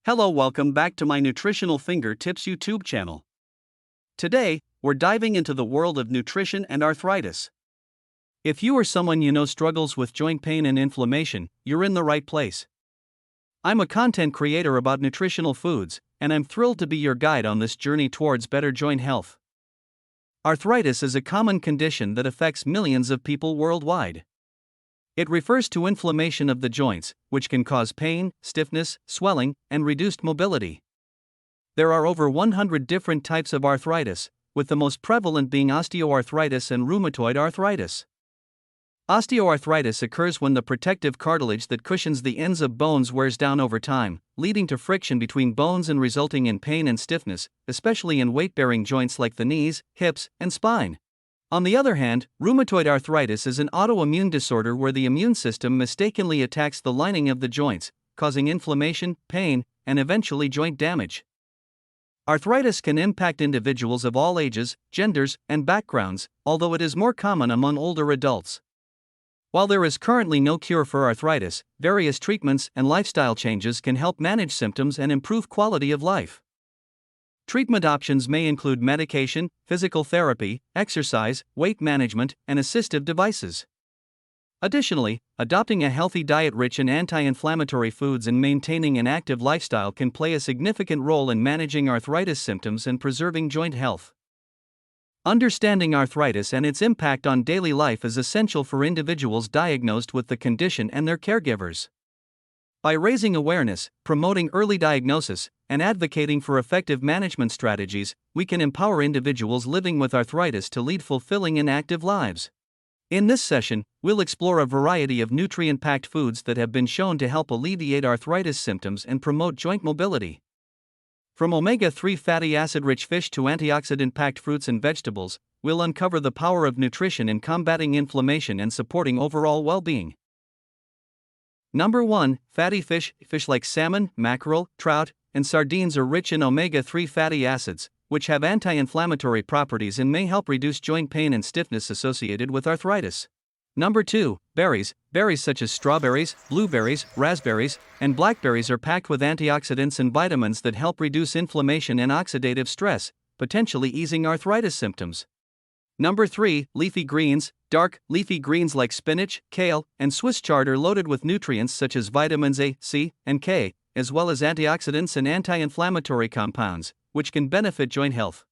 Hello, welcome back to my Nutritional Fingertips YouTube channel. Today, we're diving into the world of nutrition and arthritis. If you or someone you know struggles with joint pain and inflammation, you're in the right place. I'm a content creator about nutritional foods, and I'm thrilled to be your guide on this journey towards better joint health. Arthritis is a common condition that affects millions of people worldwide. It refers to inflammation of the joints, which can cause pain, stiffness, swelling, and reduced mobility. There are over 100 different types of arthritis, with the most prevalent being osteoarthritis and rheumatoid arthritis. Osteoarthritis occurs when the protective cartilage that cushions the ends of bones wears down over time, leading to friction between bones and resulting in pain and stiffness, especially in weight-bearing joints like the knees, hips, and spine. On the other hand, rheumatoid arthritis is an autoimmune disorder where the immune system mistakenly attacks the lining of the joints, causing inflammation, pain, and eventually joint damage. Arthritis can impact individuals of all ages, genders, and backgrounds, although it is more common among older adults. While there is currently no cure for arthritis, various treatments and lifestyle changes can help manage symptoms and improve quality of life. Treatment options may include medication, physical therapy, exercise, weight management, and assistive devices. Additionally, adopting a healthy diet rich in anti-inflammatory foods and maintaining an active lifestyle can play a significant role in managing arthritis symptoms and preserving joint health. Understanding arthritis and its impact on daily life is essential for individuals diagnosed with the condition and their caregivers. By raising awareness, promoting early diagnosis, and advocating for effective management strategies, we can empower individuals living with arthritis to lead fulfilling and active lives. In this session, we'll explore a variety of nutrient-packed foods that have been shown to help alleviate arthritis symptoms and promote joint mobility. From omega-3 fatty acid-rich fish to antioxidant-packed fruits and vegetables, we'll uncover the power of nutrition in combating inflammation and supporting overall well-being. Number 1. Fatty fish. Fish like salmon, mackerel, trout, and sardines are rich in omega-3 fatty acids, which have anti-inflammatory properties and may help reduce joint pain and stiffness associated with arthritis. Number 2. Berries. Berries such as strawberries, blueberries, raspberries, and blackberries are packed with antioxidants and vitamins that help reduce inflammation and oxidative stress, potentially easing arthritis symptoms. Number 3. Leafy greens. Dark, leafy greens like spinach, kale, and Swiss chard are loaded with nutrients such as vitamins A, C, and K, as well as antioxidants and anti-inflammatory compounds, which can benefit joint health.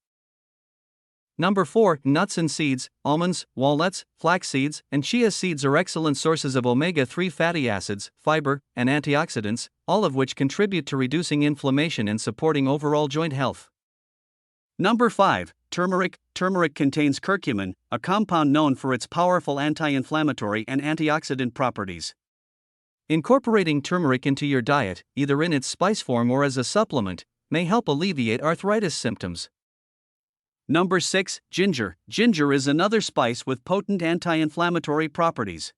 Number 4. Nuts and seeds. Almonds, walnuts, flax seeds, and chia seeds are excellent sources of omega-3 fatty acids, fiber, and antioxidants, all of which contribute to reducing inflammation and supporting overall joint health. Number 5. Turmeric. Turmeric contains curcumin, a compound known for its powerful anti-inflammatory and antioxidant properties. Incorporating turmeric into your diet, either in its spice form or as a supplement, may help alleviate arthritis symptoms. Number 6. Ginger. Ginger is another spice with potent anti-inflammatory properties.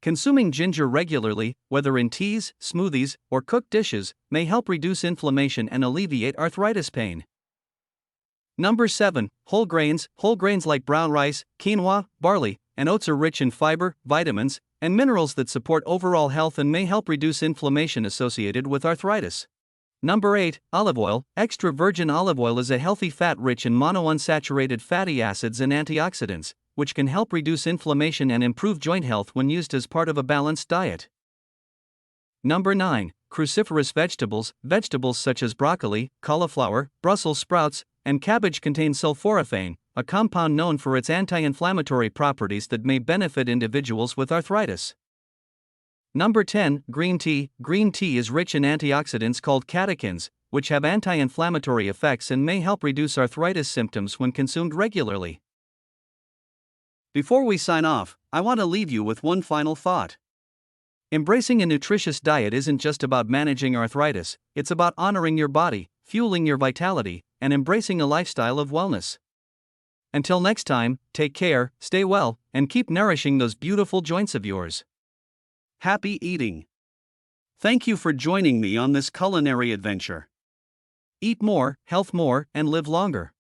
Consuming ginger regularly, whether in teas, smoothies, or cooked dishes, may help reduce inflammation and alleviate arthritis pain. Number 7. Whole grains. Whole grains like brown rice, quinoa, barley, and oats are rich in fiber, vitamins, and minerals that support overall health and may help reduce inflammation associated with arthritis. Number 8. Olive oil. Extra virgin olive oil is a healthy fat rich in monounsaturated fatty acids and antioxidants, which can help reduce inflammation and improve joint health when used as part of a balanced diet. Number 9. Cruciferous vegetables. Vegetables such as broccoli, cauliflower, Brussels sprouts, and cabbage contain sulforaphane, a compound known for its anti-inflammatory properties that may benefit individuals with arthritis. Number 10. Green tea. Green tea is rich in antioxidants called catechins, which have anti-inflammatory effects and may help reduce arthritis symptoms when consumed regularly. Before we sign off, I want to leave you with one final thought. Embracing a nutritious diet isn't just about managing arthritis, it's about honoring your body, fueling your vitality, and embracing a lifestyle of wellness. Until next time, take care, stay well, and keep nourishing those beautiful joints of yours. Happy eating! Thank you for joining me on this culinary adventure. Eat more, health more, and live longer.